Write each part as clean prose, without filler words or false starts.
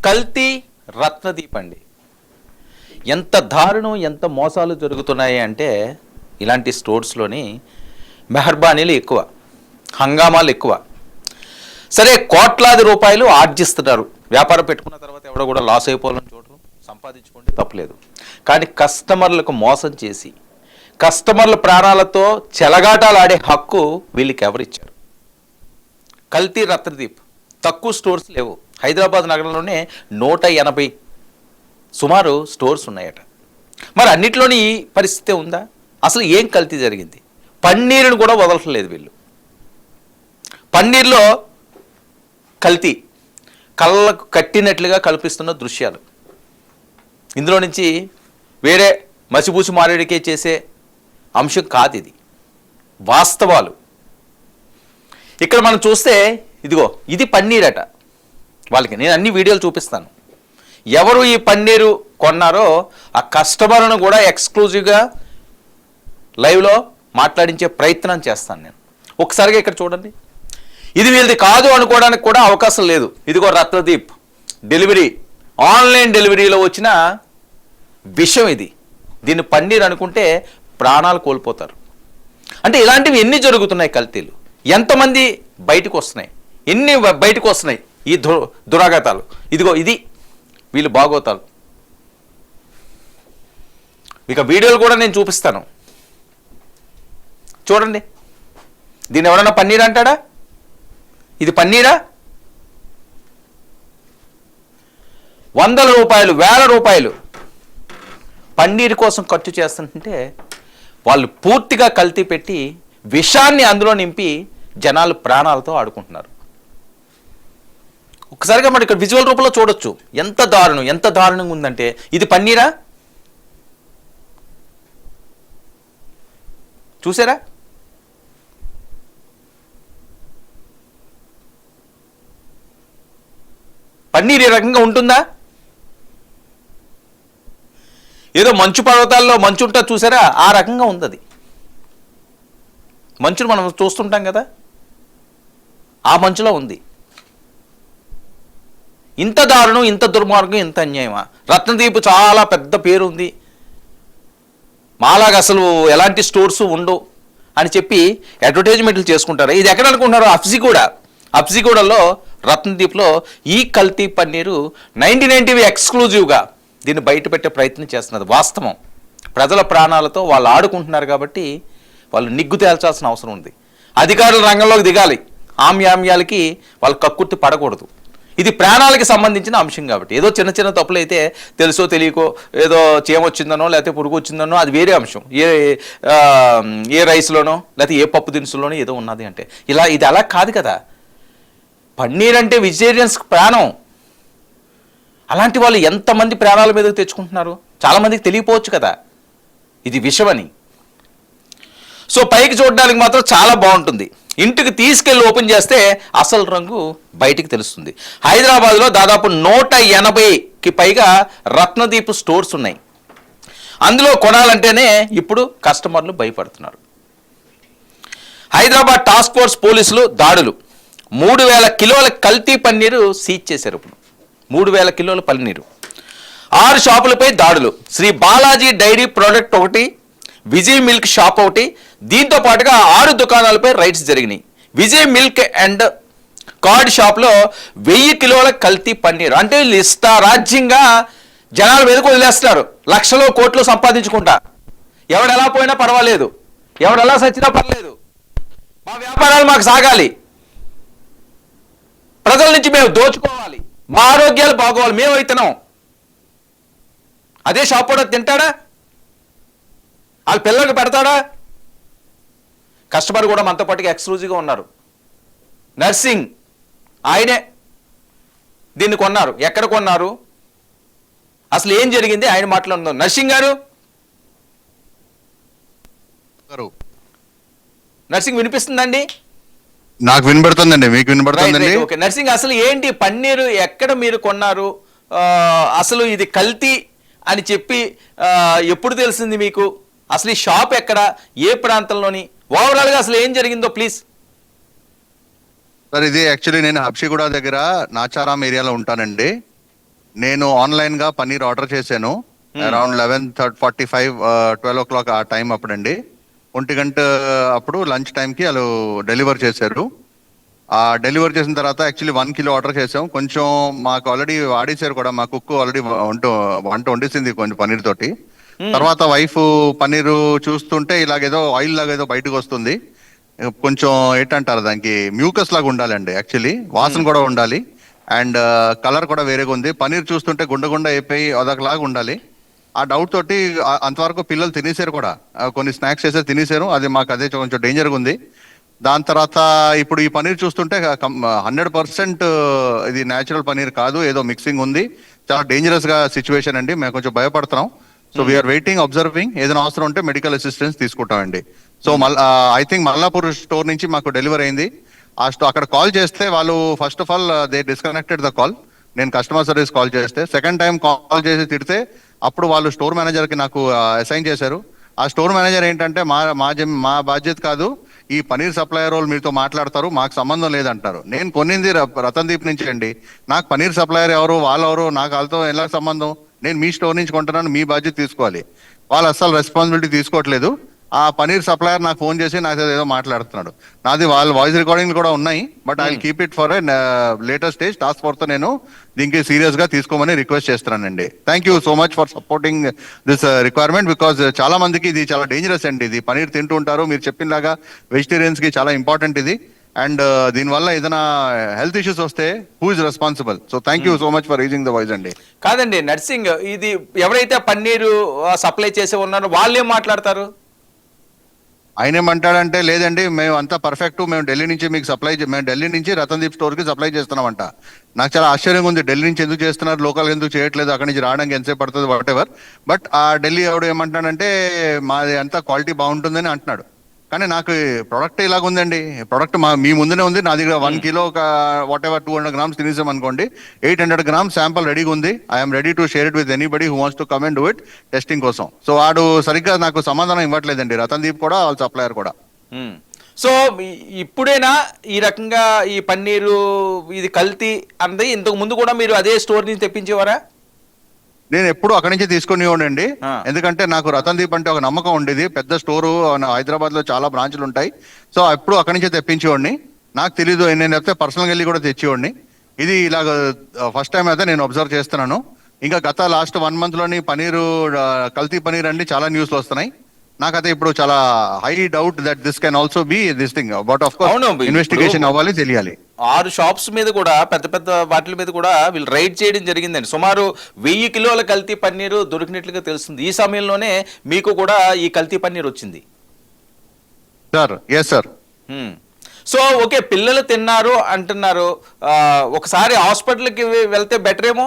కల్తీ రత్నదీప్ అండి. ఎంత దారుణం, ఎంత మోసాలు జరుగుతున్నాయి అంటే ఇలాంటి స్టోర్స్లోని మెహర్బానీలు ఎక్కువ, హంగామాలు ఎక్కువ. సరే, కోట్లాది రూపాయలు ఆర్జిస్తున్నారు. వ్యాపారం పెట్టుకున్న తర్వాత ఎవడో కూడా లాస్ అయిపోవాలని చూడరు, సంపాదించుకోండి, తప్పలేదు. కానీ కస్టమర్లకు మోసం చేసి కస్టమర్ల ప్రాణాలతో చెలగాటాలు ఆడే హక్కు వీళ్ళకి ఎవరిచ్చారు? కల్తీ రత్నదీప్ తక్కువ స్టోర్స్ లేవు. హైదరాబాద్ నగరంలోనే 180 సుమారు స్టోర్స్ ఉన్నాయట. మరి అన్నిట్లోని ఈ పరిస్థితి ఉందా? అసలు ఏం కల్తీ జరిగింది? పన్నీరుని కూడా వదలట్లేదు వీళ్ళు. పన్నీర్లో కల్తీ కళ్ళకు కట్టినట్లుగా కల్పిస్తున్న దృశ్యాలు. ఇందులో నుంచి వేరే మసిపూసి మారేడికే చేసే అంశం కాదు, ఇది వాస్తవాలు. ఇక్కడ మనం చూస్తే ఇదిగో, ఇది పన్నీరట. వాళ్ళకి నేను అన్ని వీడియోలు చూపిస్తాను. ఎవరు ఈ పన్నీరు కొన్నారో ఆ కస్టమర్ను కూడా ఎక్స్క్లూజివ్గా లైవ్లో మాట్లాడించే ప్రయత్నం చేస్తాను నేను. ఒకసారిగా ఇక్కడ చూడండి. ఇది వీళ్ళది కాదు అనుకోవడానికి కూడా అవకాశం లేదు. ఇదిగో రత్నదీప్ డెలివరీ, ఆన్లైన్ డెలివరీలో వచ్చిన విషయం ఇది. దీన్ని పన్నీర్ అనుకుంటే ప్రాణాలు కోల్పోతారు. అంటే ఇలాంటివి ఎన్ని జరుగుతున్నాయి కల్తీలు? ఎంతమంది బయటకు వస్తున్నాయి, ఎన్ని బయటకు వస్తున్నాయి ఈ దురాఘాతాలు. ఇదిగో ఇది వీళ్ళు బాగోతాలు. ఇక వీడియోలు కూడా నేను చూపిస్తాను, చూడండి. దీన్ని ఎవరన్నా పన్నీర్ అంటాడా? ఇది పన్నీరా? వందల రూపాయలు, వేల రూపాయలు పన్నీర్ కోసం ఖర్చు చేస్తుంటే వాళ్ళు పూర్తిగా కల్తీ పెట్టి విషాన్ని అందులో నింపి జనాలు ప్రాణాలతో ఆడుకుంటున్నారు. ఒకసారిగా మనం ఇక్కడ విజువల్ రూపంలో చూడొచ్చు ఎంత దారుణం, ఎంత దారుణంగా ఉందంటే. ఇది పన్నీరా? చూసారా? పన్నీర్ ఈ రకంగా ఉంటుందా? ఏదో మంచు పర్వతాల్లో మంచు ఉంటుంది చూసారా, ఆ రకంగా ఉంది అది. మంచును మనం చూస్తుంటాం కదా, ఆ మంచులో ఉంది. ఇంత దారుణం, ఇంత దుర్మార్గం, ఇంత అన్యాయమా? రత్నదీప్ చాలా పెద్ద పేరు ఉంది, మాలాగా అసలు ఎలాంటి స్టోర్స్ ఉండవు అని చెప్పి అడ్వర్టైజ్మెంట్లు చేసుకుంటారు. ఇది ఎక్కడ అనుకుంటున్నారు? అఫ్జీగూడలో రత్నదీప్లో ఈ కల్తీ పన్నీరు 1990 ఎక్స్క్లూజివ్గా దీన్ని బయట పెట్టే ప్రయత్నం చేస్తున్నది. వాస్తవం. ప్రజల ప్రాణాలతో వాళ్ళు ఆడుకుంటున్నారు కాబట్టి వాళ్ళు నిగ్గు తేల్చాల్సిన అవసరం ఉంది. అధికారులు రంగంలోకి దిగాలి. ఆమ్యామ్యాలకి వాళ్ళు కక్కుర్తి పడకూడదు. ఇది ప్రాణాలకి సంబంధించిన అంశం కాబట్టి. ఏదో చిన్న చిన్న తప్పులు అయితే తెలుసో తెలియకో ఏదో చీమ వచ్చిందనో లేకపోతే పురుగు వచ్చిందనో అది వేరే అంశం. ఏ రైస్లోనో లేకపోతే ఏ పప్పు దినుసులోనో ఏదో ఉన్నది అంటే ఇది అలా కాదు కదా. పన్నీర్ అంటే వెజిటేరియన్స్ ప్రాణం. అలాంటి వాళ్ళు ఎంతమంది ప్రాణాల మీదకి తెచ్చుకుంటున్నారు? చాలామందికి తెలియపోవచ్చు కదా ఇది విషమని. సో పైకి చూడడానికి మాత్రం చాలా బాగుంటుంది. ఇంటికి తీసుకెళ్ళి ఓపెన్ చేస్తే అసలు రంగు బయటికి తెలుస్తుంది. హైదరాబాద్లో దాదాపు 180కి పైగా రత్నదీప్ స్టోర్స్ ఉన్నాయి. అందులో కొనాలంటేనే ఇప్పుడు కస్టమర్లు భయపడుతున్నారు. హైదరాబాద్ టాస్క్ ఫోర్స్ పోలీసులు దాడులు. 3000 కిలోల కల్తీ పన్నీరు సీజ్ చేశారు. ఇప్పుడు 3000 కిలోల పన్నీరు. 6 షాపులపై దాడులు. శ్రీ బాలాజీ డైరీ ప్రోడక్ట్ ఒకటి, విజయ్ మిల్క్ షాప్ ఒకటి, దీంతో పాటుగా 6 దుకాణాలపై రైడ్స్ జరిగినాయి. విజయ్ మిల్క్ అండ్ కార్డ్ షాప్లో 1000 కిలోల కల్తీ పన్నీరు. అంటే వీళ్ళు ఇష్టారాజ్యంగా జనాల మీదకు వదిలేస్తున్నారు. లక్షలు కోట్లు సంపాదించుకుంటా. ఎవడెలా పోయినా పర్వాలేదు, ఎవడెలా సచ్చినా పర్లేదు, మా వ్యాపారాలు మాకు సాగాలి, ప్రజల నుంచి మేము దోచుకోవాలి, మా ఆరోగ్యాలు బాగోవాలి, మేము అయితున్నాం. అదే షాప్ కూడా తింటాడా? వాళ్ళ పిల్లలకు పెడతాడా? కస్టమర్ కూడా మనతో పాటుగా ఎక్స్క్లూజివ్గా ఉన్నారు. నర్సింగ్ ఆయనే దీన్ని కొన్నారు. ఎక్కడ కొన్నారు, అసలు ఏం జరిగింది ఆయన మాట్లాడుతున్నారు. నర్సింగ్ గారు, నర్సింగ్ వినిపిస్తుందండి? నాకు వినబడుతుందండి, మీకు వినబడుతుందండి? ఓకే. నర్సింగ్, అసలు ఏంటి పన్నీరు ఎక్కడ మీరు కొన్నారు? అసలు ఇది కల్తీ అని చెప్పి ఎప్పుడు తెలిసింది మీకు? అసలు ఈ షాప్ ఎక్కడ, ఏ ప్రాంతంలోని, ఓవరాల్గా అసలు ఏం జరిగిందో ప్లీజ్. సార్ ఇది యాక్చువల్లీ నేను హబ్షిగూడ దగ్గర నాచారాం ఏరియాలో ఉంటానండి. నేను ఆన్లైన్ గా పన్నీర్ ఆర్డర్ చేశాను అరౌండ్ 11:45 12 o'clock ఆ టైం అప్పుడండి. 1 గంట అప్పుడు లంచ్ టైంకి వాళ్ళు డెలివర్ చేశారు. ఆ డెలివర్ చేసిన తర్వాత యాక్చువల్లీ 1 కిలో ఆర్డర్ చేసాం. కొంచెం మాకు ఆల్రెడీ వాడేశారు కూడా, మా కుక్ ఆల్రెడీ వంట వండేసింది కొంచెం పన్నీర్ తోటి. తర్వాత వైఫ్ పన్నీరు చూస్తుంటే ఇలాగేదో ఆయిల్ లాగా ఏదో బయటకు వస్తుంది. కొంచెం ఏంటంటారు దానికి, మ్యూకస్ లాగా ఉండాలండి యాక్చువల్లీ, వాసన కూడా ఉండాలి అండ్ కలర్ కూడా వేరేగా ఉంది. పన్నీర్ చూస్తుంటే గుండ అయిపోయి అదొకలాగా ఉండాలి. ఆ డౌట్ తోటి అంతవరకు పిల్లలు తినేసారు కూడా, కొన్ని స్నాక్స్ చేసారు తినేసారు. అది మాకు అదే కొంచెం డేంజర్గా ఉంది. దాని తర్వాత ఇప్పుడు ఈ పన్నీర్ చూస్తుంటే 100% ఇది న్యాచురల్ పన్నీర్ కాదు, ఏదో మిక్సింగ్ ఉంది. చాలా డేంజరస్ గా సిచ్యువేషన్ అండి, మేము కొంచెం భయపడుతున్నాం. So we're waiting, observing. ఏదైనా అవసరం ఉంటే మెడికల్ అసిస్టెన్స్ తీసుకుంటామండి. So I think Mallapur store నుంచి మాకు డెలివరీ అయింది. అక్కడ కాల్ చేస్తే వాళ్ళు first of all they disconnected the call. నేను కస్టమర్ సర్వీస్ కాల్ చేస్తే, సెకండ్ టైం కాల్ చేసి తిడితే అప్పుడు వాళ్ళు స్టోర్ మేనేజర్ కి నాకు అసైన్ చేశారు. ఆ స్టోర్ మేనేజర్ ఏంటంటే మా బాధ్యత కాదు, ఈ పన్నీర్ సప్లయర్ వాళ్ళు మీతో మాట్లాడతారు, మాకు సంబంధం లేదంటారు. నేను కొన్నింది రతన్ దీప్ నుంచి అండి. నాకు పన్నీర్ సప్లయర్ ఎవరు, వాళ్ళెవరు, నాకు వాళ్ళతో ఎలా సంబంధం? నేను మీ స్టోర్ నుంచి కొంటున్నాను, మీ బాధ్యత తీసుకోవాలి. వాళ్ళు అస్సలు రెస్పాన్సిబిలిటీ తీసుకోవట్లేదు. ఆ పన్నీర్ సప్లయర్ నాకు ఫోన్ చేసి నాకు ఏదో మాట్లాడుతున్నాడు. నాది వాళ్ళ వాయిస్ రికార్డింగ్ కూడా ఉన్నాయి, but I keep it for later stage. Task force తో నేను దీనికి సీరియస్ గా తీసుకోమని రిక్వెస్ట్ చేస్తున్నానండి. Thank you so much for supporting this requirement, because చాలా మందికి ఇది చాలా డేంజరస్ అండి. ఇది పన్నీర్ తింటూ ఉంటారు, మీరు చెప్పినలాగా వెజిటేరియన్స్ కి చాలా ఇంపార్టెంట్ ఇది. అండ్ దీనివల్ల ఏదైనా హెల్త్ ఇష్యూస్ వస్తే who is responsible? So thank you so much for raising the voice అండి. కాదండి నర్సింగ్, ఇది ఎవరైతే పన్నీరు సప్లై చేసే ఉన్నారో వాళ్ళేం మాట్లాడతారు? ఆయన ఏమంటాడంటే, లేదండి మేము అంతా పర్ఫెక్ట్, మేము ఢిల్లీ నుంచి మీకు మేము ఢిల్లీ నుంచి రతన్ దీప్ స్టోర్ కి సప్లై చేస్తున్నామంట. నాకు చాలా ఆశ్చర్యంగా ఉంది, ఢిల్లీ నుంచి ఎందుకు చేస్తున్నారు, లోకల్ ఎందుకు చేయట్లేదు, అక్కడి నుంచి రావడానికి ఎంతసేపు పడుతుంది, వాట్ ఎవర్. బట్ ఆ ఢిల్లీ ఎవడు ఏమంటాడంటే మాది అంతా క్వాలిటీ బాగుంటుందని అంటున్నాడు. కానీ నాకు ప్రొడక్ట్ ఇలాగ ఉందండి, ప్రొడక్ట్ మీ ముందునే ఉంది. నా దగ్గర 1 కిలో వాట్ ఎవర్ 200 grams తినేసాం అనుకోండి, 800 grams శాంపుల్ రెడీగా ఉంది. I'm ready to share it with anybody who wants to come and do it testing కోసం. సో వాడు సరిగ్గా నాకు సమాధానం ఇవ్వట్లేదండి, రతన్ దీప్ కూడా, వాళ్ళ సప్లయర్ కూడా. సో ఇప్పుడేనా ఈ రకంగా ఈ పన్నీరు ఇది కల్తీ అంది? ఇంతకు ముందు కూడా మీరు అదే స్టోర్ నుంచి తెప్పించేవారా? నేను ఎప్పుడు అక్కడి నుంచి తీసుకుని ఉండండి, ఎందుకంటే నాకు రతన్ దీప్ అంటే ఒక నమ్మకం ఉండేది. పెద్ద స్టోరు, హైదరాబాద్ లో చాలా బ్రాంచ్లు ఉంటాయి. సో ఎప్పుడు అక్కడి నుంచే తెప్పించేవాడిని. నాకు తెలీదు, నేను చెప్తే పర్సనల్గా వెళ్ళి కూడా తెచ్చేవాడిని. ఇది ఇలాగ ఫస్ట్ టైం అయితే నేను అబ్జర్వ్ చేస్తున్నాను. ఇంకా గత లాస్ట్ 1 month లోని పనీరు, కల్తీ పనీర్ అండి చాలా న్యూస్లు వస్తున్నాయి. నాకైతే ఇప్పుడు చాలా high doubt that this can also be this thing. But of course investigation అవ్వాలి, తెలియాలి. 6 షాప్స్ మీద కూడా, పెద్ద పెద్ద వాటి మీద కూడా వీళ్ళు రైడ్ చేయడం జరిగిందండి. సుమారు 1000 కిలోల కల్తీ పన్నీరు దొరికినట్లుగా తెలుస్తుంది. ఈ సమయంలోనే మీకు కూడా ఈ కల్తీ పన్నీర్ వచ్చింది sir. Yes sir. So okay, పిల్లలు తిన్నారు అంటున్నారు, ఒకసారి హాస్పిటల్కి వెళ్తే బెటర్ ఏమో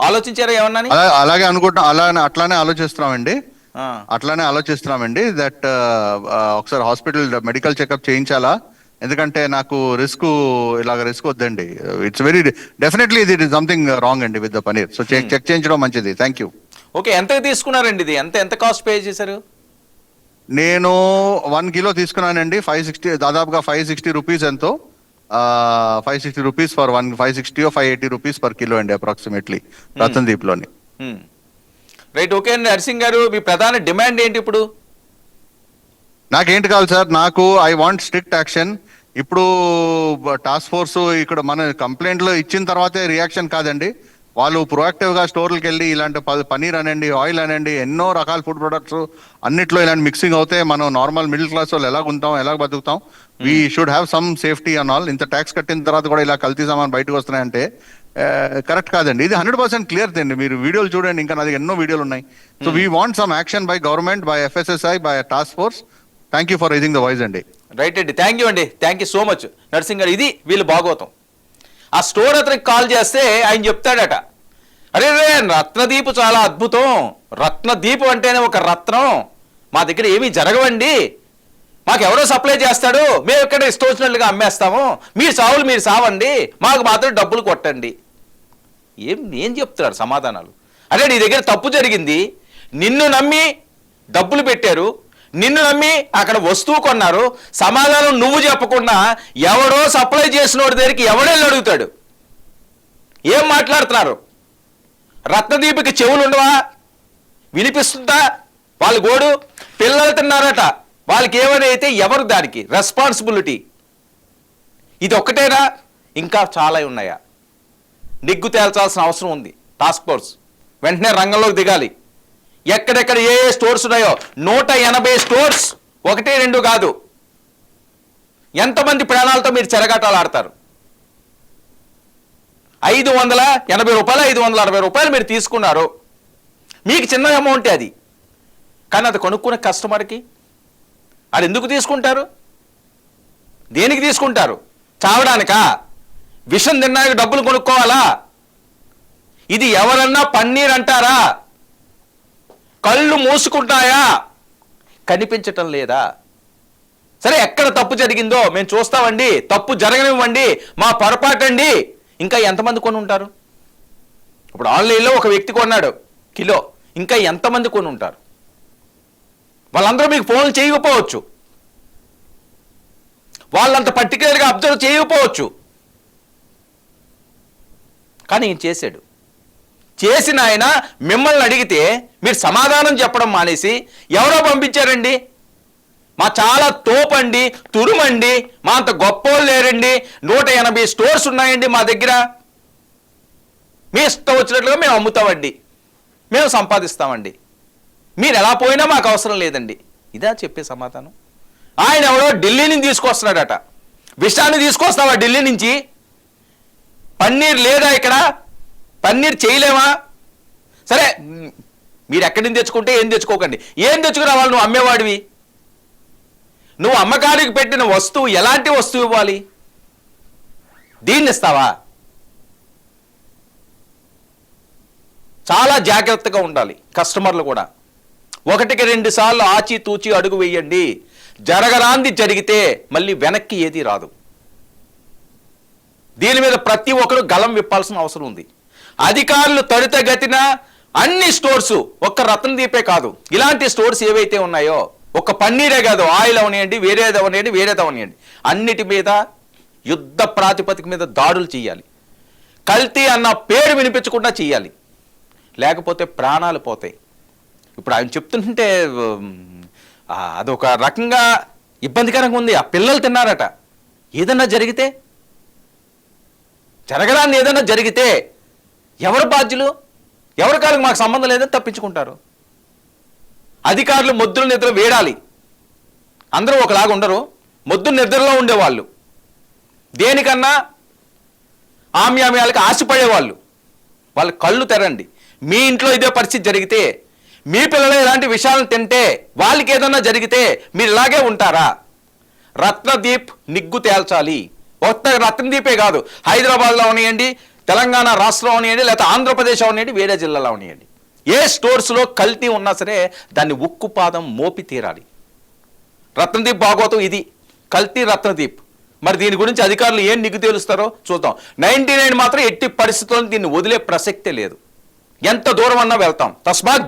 ఆలోచించారా ఏమన్నా? అలాగే అనుకుంటున్నాం, అట్లానే ఆలోచిస్తున్నామండి దట్ ఒకసారి హాస్పిటల్ మెడికల్ చెకప్ చేయించాలా, ఎందుకంటే నాకు ఇలాగ రిస్క్ వద్దండి. ఇట్స్ వెరీ డెఫినెట్లీ ఇది సంథింగ్ రాంగ్ అండి with the paneer. So check చేయించడం మంచిది. Thank you. ఓకే, ఎంత తీసుకున్నారండి ఇది? ఎంత కాస్ట్ పే చేశారు? నేను 1 కిలో తీసుకున్నానండి, 560, దాదాపుగా 560 రూపీస్. ఎంతో 560 rupees for 560 or 580 rupees per kilo అండి అప్రాక్సిమేట్లీ రతన్ దీప్ లోని. రైట్, ఓకే అండి. నర్సింగ్ గారు, మీ ప్రధాన డిమాండ్ ఏంటి ఇప్పుడు? నాకేంటి కావాలి sir, I want strict action. ఇప్పుడు టాస్క్ ఫోర్స్ ఇక్కడ మన కంప్లైంట్లు ఇచ్చిన తర్వాతే రియాక్షన్ కాదండి. వాళ్ళు ప్రొయాక్టివ్ గా స్టోర్లకు వెళ్ళి ఇలాంటి పనీర్ అనండి, ఆయిల్ అనండి, ఎన్నో రకాల ఫుడ్ ప్రొడక్ట్స్ అన్నిట్లో ఇలాంటి మిక్సింగ్ అవుతే మనం నార్మల్ మిడిల్ క్లాస్ వాళ్ళు ఎలా ఉంటాం, ఎలా బతుకుతాం? We should have some safety and all. ఇంత ట్యాక్స్ కట్టిన తర్వాత కూడా ఇలా కల్తీ సామాన్ బయటకు వస్తున్నాయంటే కరెక్ట్ కాదండి. ఇది 100% క్లియర్ అండి. మీరు వీడియోలు చూడండి, ఇంకా నాది ఎన్నో వీడియోలు ఉన్నాయి. So we want some action by government, by FSSAI, by task force. Thank you for raising the voice అండి. రైట్ అండి, థ్యాంక్ యూ అండి, thank you so much Narsing garu. ఇది వీళ్ళు భాగవతం. ఆ స్టోర్ అతనికి కాల్ చేస్తే ఆయన చెప్తాడట, అరే రత్నదీప్ చాలా అద్భుతం, రత్నదీప్ అంటేనే ఒక రత్నం, మా దగ్గర ఏమీ జరగవండి, మాకు ఎవరో సప్లై చేస్తాడు, మేము ఇక్కడ ఇష్టం వచ్చినట్లుగా అమ్మేస్తాము, మీరు సావులు మీరు సావండి, మాకు మాత్రం డబ్బులు కొట్టండి. ఏం చెప్తున్నాడు సమాధానాలు? అరే నీ దగ్గర తప్పు జరిగింది, నిన్ను నమ్మి డబ్బులు పెట్టారు, నిన్ను నమ్మి అక్కడ వస్తువు కొన్నారు, సమాధానం నువ్వు చెప్పకుండా ఎవడో సప్లై చేసిన వాడి దగ్గరికి ఎవడెళ్ళి అడుగుతాడు? ఏం మాట్లాడుతున్నారు? రత్నదీపకి చెవులు ఉండవా? వినిపిస్తుందా వాళ్ళ గోడు? పిల్లలు తిన్నారట, వాళ్ళకి ఏమైనా అయితే ఎవరు దానికి రెస్పాన్సిబిలిటీ? ఇది ఒక్కటేనా? ఇంకా చాలా ఉన్నాయా? నిగ్గు తేల్చాల్సిన అవసరం ఉంది. టాస్క్ ఫోర్స్ వెంటనే రంగంలోకి దిగాలి. ఎక్కడెక్కడ ఏ ఏ స్టోర్స్ ఉన్నాయో 180 స్టోర్స్, 1-2 కాదు. ఎంతమంది ప్రాణాలతో మీరు చెరగాటాలు ఆడతారు? 580 రూపాయలు, 560 రూపాయలు మీరు తీసుకున్నారు. మీకు చిన్న అమౌంటే అది, కానీ అది కొనుక్కునే కస్టమర్కి అది ఎందుకు తీసుకుంటారు? దేనికి తీసుకుంటారు? చావడానికా? విషం తిన్నాక డబ్బులు కొనుక్కోవాలా? ఇది ఎవరన్నా పన్నీర్ అంటారా? కళ్ళు మూసుకుంటాయా? కనిపించటం లేదా? సరే, ఎక్కడ తప్పు జరిగిందో మేము చూస్తామండి, తప్పు జరగనివ్వండి, మా పొరపాటండి. ఇంకా ఎంతమంది కొని ఉంటారు? ఇప్పుడు ఆన్లైన్లో ఒక వ్యక్తి కొన్నాడు కిలో, ఇంకా ఎంతమంది కొని ఉంటారు? వాళ్ళందరూ మీకు ఫోన్లు చేయకపోవచ్చు, వాళ్ళంత పర్టికులర్గా అబ్జర్వ్ చేయకపోవచ్చు, కానీ ఈయన చేశాడు. చేసిన ఆయన మిమ్మల్ని అడిగితే మీరు సమాధానం చెప్పడం మానేసి ఎవరో పంపించారండి, మా చాలా తోపండి, తురుమండి, మా అంత గొప్పోళ్ళు లేరండి, 180 స్టోర్స్ ఉన్నాయండి మా దగ్గర, మీ ఇష్టం వచ్చినట్లుగా మేము అమ్ముతామండి, మేము సంపాదిస్తామండి, మీరు ఎలా పోయినా మాకు అవసరం లేదండి. ఇదా చెప్పే సమాధానం? ఆయన ఎవడో ఢిల్లీ నుంచి తీసుకొస్తున్నాడట, విషాన్ని తీసుకొస్తావా ఢిల్లీ నుంచి? పన్నీర్ లేదా ఇక్కడ? పన్నీర్ చేయలేమా? సరే, మీరు ఎక్కడి నుంచి తెచ్చుకుంటే ఏం తెచ్చుకోకండి, ఏం తెచ్చుకురావాలి? నువ్వు అమ్మేవాడివి, నువ్వు అమ్మకానికి పెట్టిన వస్తువు ఎలాంటి వస్తువు ఇవ్వాలి? దీన్ని ఇస్తావా? చాలా జాగ్రత్తగా ఉండాలి కస్టమర్లు కూడా. 1-2 సార్లు ఆచితూచి అడుగు వేయండి. జరగరాంది జరిగితే మళ్ళీ వెనక్కి ఏది రాదు. దీని మీద ప్రతి ఒక్కరు గలం విప్పాల్సిన అవసరం ఉంది. అధికారులు త్వరితగతిన అన్ని స్టోర్స్, ఒక్క రత్నదీపే కాదు, ఇలాంటి స్టోర్స్ ఏవైతే ఉన్నాయో, ఒక్క పన్నీరే కాదు, ఆయిల్ అవనియండి, వేరేది అవనియండి, అన్నిటి మీద యుద్ధ ప్రాతిపదిక మీద దాడులు చేయాలి. కల్తీ అన్న పేరు వినిపించకుండా చేయాలి, లేకపోతే ప్రాణాలు పోతాయి. ఇప్పుడు ఆయన చెప్తుంటే అదొక రకంగా ఇబ్బందికరంగా ఉంది. ఆ పిల్లలు తిన్నారట, ఏదన్నా జరిగితే, జరగడాన్ని ఏదన్నా జరిగితే ఎవరు బాధ్యులు? ఎవరి కాళ్ళకి మాకు సంబంధం లేదని తప్పించుకుంటారు. అధికారులు మొద్దుల నిద్ర వేడాలి. అందరూ ఒకలాగా ఉండరు, మొద్దు నిద్రలో ఉండేవాళ్ళు, దేనికన్నా ఆమ్యామ్యాలకు ఆశపడేవాళ్ళు, వాళ్ళ కళ్ళు తెరండి. మీ ఇంట్లో ఇదే పరిస్థితి జరిగితే, మీ పిల్లలు ఇలాంటి విషయాలను తింటే, వాళ్ళకి ఏదన్నా జరిగితే మీరు ఇలాగే ఉంటారా? రత్నదీప్ నిగ్గు తేల్చాలి. కొత్త రత్నదీపే కాదు, హైదరాబాద్లో అవనియండి, తెలంగాణ రాష్ట్రంలో అవనియండి, లేకపోతే ఆంధ్రప్రదేశ్ అవనియండి, వేరే జిల్లాలో అవనియండి, ఏ స్టోర్స్లో కల్తీ ఉన్నా సరే దాన్ని ఉక్కుపాదం మోపి తీరాలి. రత్నదీప్ భాగవతం ఇది, కల్తీ రత్నదీప్. మరి దీని గురించి అధికారులు ఏం నిగ్గు తేలుస్తారో చూద్దాం. 99 మాత్రం ఎట్టి పరిస్థితుల్లో దీన్ని వదిలే ప్రసక్తే లేదు. ఎంత దూరం అన్నా వెళ్తాం. తస్మాత్